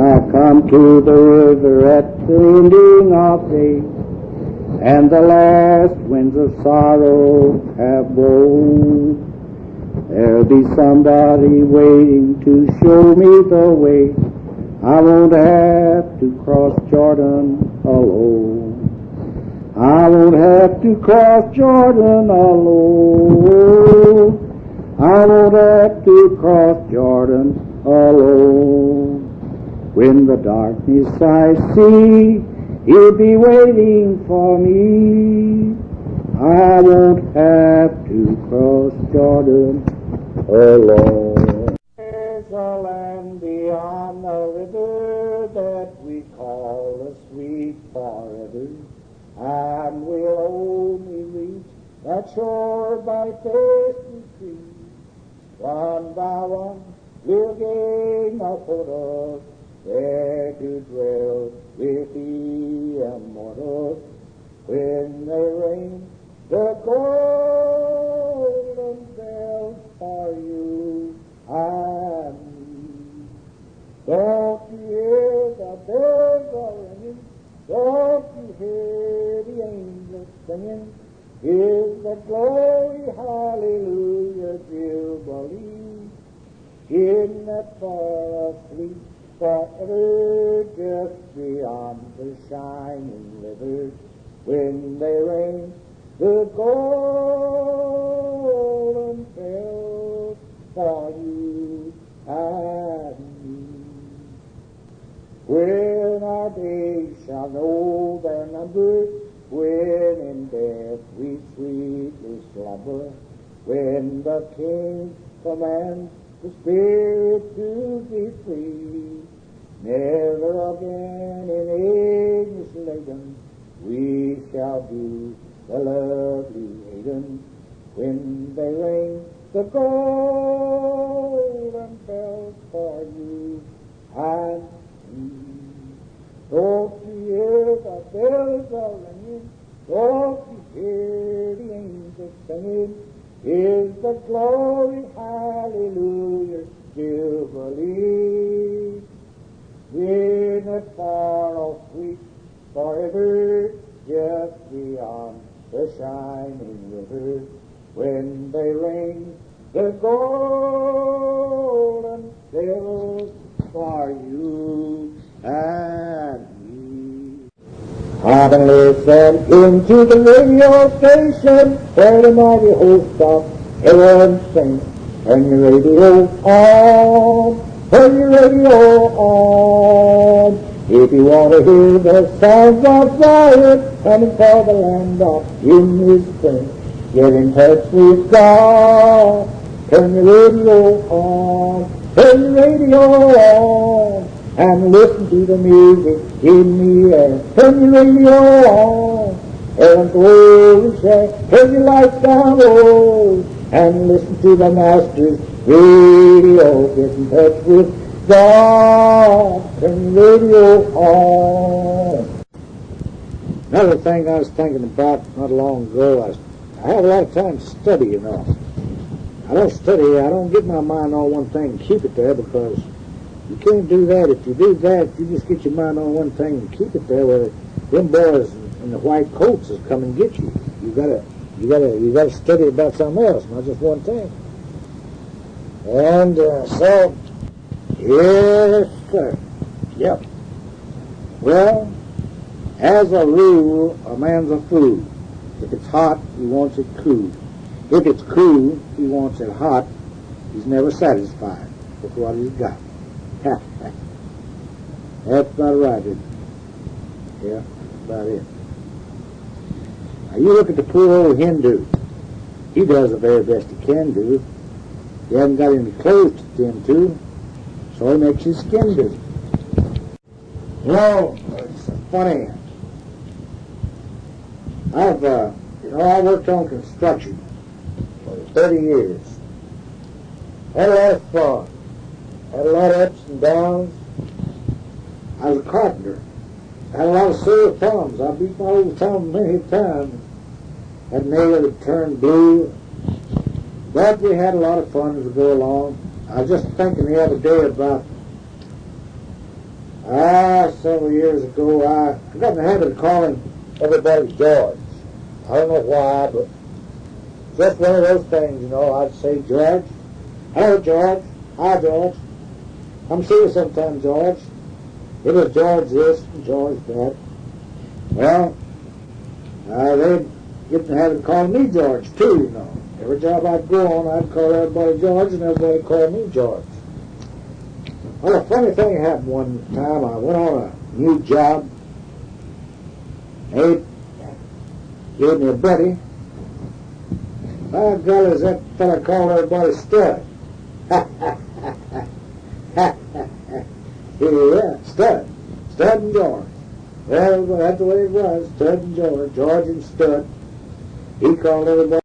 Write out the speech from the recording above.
I come to the river at the ending of day, and the last winds of sorrow have blown, there'll be somebody waiting to show me the way. I won't have to cross Jordan alone. I won't have to cross Jordan alone. I won't have to cross Jordan alone. When the darkness I see, He'll be waiting for me. I won't have to cross Jordan alone. There's a land beyond the river that we call the sweet forever, and we'll only reach that shore by faith and free. One by one we'll gain a foothold there to dwell with the immortal. When they ring the golden bells for you and me. Don't you hear the bells are ringing? Don't you hear the angels singing? Is the glory, hallelujah, jubilee in that far asleep forever just beyond the shining river? When they ring the golden bells for you and me. When our days shall know their number, when in death we sweetly slumber, when the King commands the spirit to be free, never again in ages laden we shall do the lovely Eden. When they ring the golden bells for you and me. Don't you hear the bells are ringing? Don't you hear the angels singing? Is the glory, hallelujah, jubilee in that far off sweet forever just beyond the shining river? When they ring the golden bells for you and me. I can listen into the radio station where the mighty host of heaven sings. Turn your radio on, turn your radio on. If you want to hear the sounds of Zion coming for the land of in His spring, get in touch with God. Turn your radio on, turn your radio on, and listen to the music in the air. Turn your radio on, and glory share. Turn your lights down low, and listen to the Master's radio. Get in touch with God. Turn your radio on. Another thing I was thinking about not long ago, I have a lot of time to study, you know. I don't study, I don't get my mind on one thing and keep it there, because you can't do that. If you do that, you just get your mind on one thing and keep it there, where them boys in the white coats will come and get you. You gotta study about something else, not just one thing. And so, yes, sir. Yep. Well, as a rule, a man's a fool. If it's hot, he wants it cool. If it's cool, he wants it hot. He's never satisfied with what he's got. That's about right, isn't it? Yeah, that's about it. Now you look at the poor old Hindu. He does the very best he can do. He hasn't got any clothes to tend to, so he makes his skin do. You know, it's funny. I worked on construction for 30 years. Had a lot of fun. Had a lot of ups and downs. I was a carpenter. Had a lot of sore thumbs. I beat my old thumb many times. That nail had turned blue. But we had a lot of fun as we go along. I was just thinking the other day about Several years ago, I got in the habit of calling everybody George. I don't know why, but just one of those things, you know. I'd say, George. Hello, George. Hi, George. Come see you sometime, George. It was George this and George that. Well, they'd get in the habit of calling me George, too, you know. Every job I'd go on, I'd call everybody George, and everybody called me George. Well, a funny thing happened one time. I went on a new job. They gave me a buddy. By golly, that fella called everybody Stud. Yeah, Stud. Stud and George. Well, that's the way it was. Stud and George. George and Stud. He called everybody